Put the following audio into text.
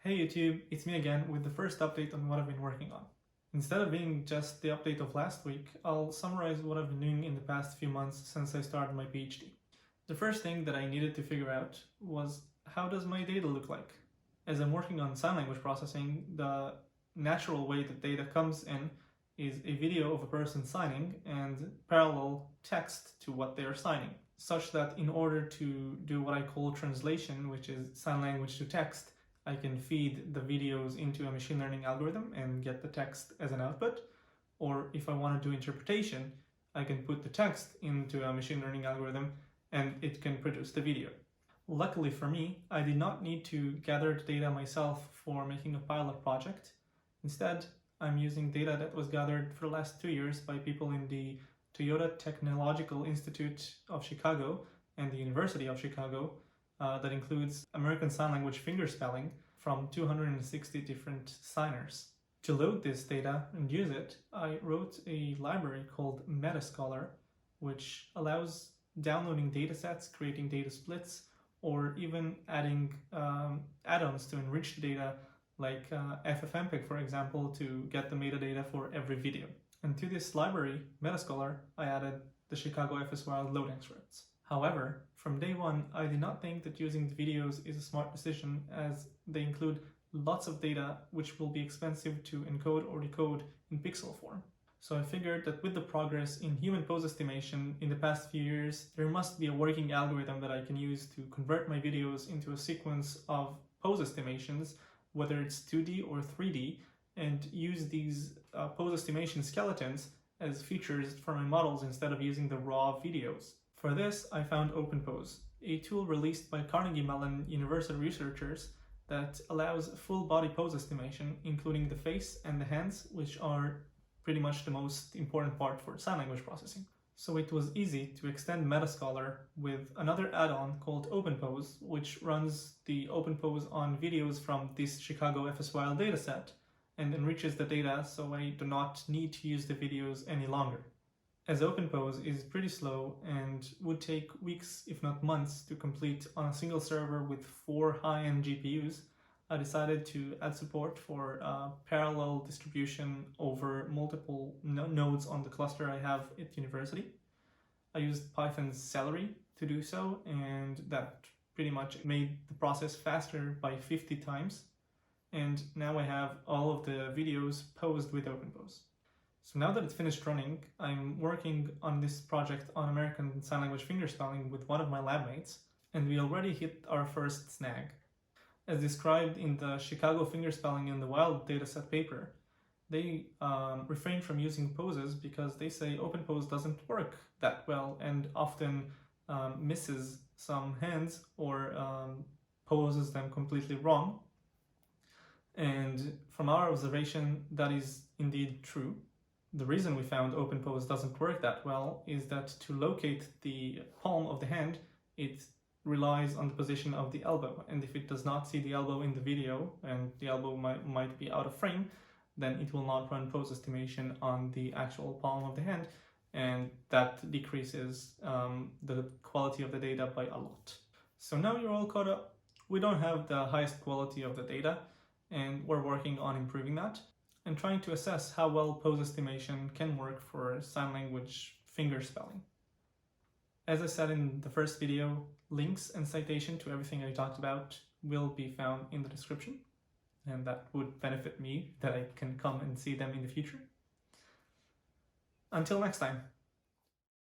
Hey YouTube, it's me again with the first update on what I've been working on. Instead of being just the update of last week, I'll summarize what I've been doing in the past few months since I started my PhD. The first thing that I needed to figure out was, how does my data look like? As I'm working on sign language processing, the natural way that data comes in is a video of a person signing and parallel text to what they are signing, such that in order to do what I call translation, which is sign language to text, I can feed the videos into a machine learning algorithm and get the text as an output. Or if I want to do interpretation, I can put the text into a machine learning algorithm and it can produce the video. Luckily for me, I did not need to gather the data myself for making a pilot project. Instead, I'm using data that was gathered for the last 2 years by people in the Toyota Technological Institute of Chicago and the University of Chicago. That includes American Sign Language fingerspelling from 260 different signers. To load this data and use it, I wrote a library called Metascholar, which allows downloading datasets, creating data splits, or even adding add-ons to enrich the data, like FFmpeg, for example, to get the metadata for every video. And to this library, Metascholar, I added the Chicago FSY loading scripts. However, from day one, I did not think that using the videos is a smart decision, as they include lots of data which will be expensive to encode or decode in pixel form. So I figured that with the progress in human pose estimation in the past few years, there must be a working algorithm that I can use to convert my videos into a sequence of pose estimations, whether it's 2D or 3D, and use these pose estimation skeletons as features for my models instead of using the raw videos. For this, I found OpenPose, a tool released by Carnegie Mellon University researchers that allows full body pose estimation, including the face and the hands, which are pretty much the most important part for sign language processing. So it was easy to extend Metascholar with another add-on called OpenPose, which runs the OpenPose on videos from this Chicago FSY dataset and enriches the data so I do not need to use the videos any longer. As OpenPose is pretty slow and would take weeks, if not months, to complete on a single server with 4 high-end GPUs, I decided to add support for parallel distribution over multiple nodes on the cluster I have at university. I used Python's Celery to do so, and that pretty much made the process faster by 50 times. And now I have all of the videos posed with OpenPose. So now that it's finished running, I'm working on this project on American Sign Language fingerspelling with one of my lab mates, and we already hit our first snag. As described in the Chicago Fingerspelling in the Wild dataset paper, they refrain from using poses because they say OpenPose doesn't work that well and often misses some hands or poses them completely wrong. And from our observation, that is indeed true. The reason we found OpenPose doesn't work that well is that to locate the palm of the hand, it relies on the position of the elbow. And if it does not see the elbow in the video and the elbow might be out of frame, then it will not run pose estimation on the actual palm of the hand. And that decreases the quality of the data by a lot. So now you're all caught up. We don't have the highest quality of the data, and we're working on improving that and trying to assess how well pose estimation can work for sign language fingerspelling. As I said in the first video, links and citation to everything I talked about will be found in the description, and that would benefit me that I can come and see them in the future. Until next time.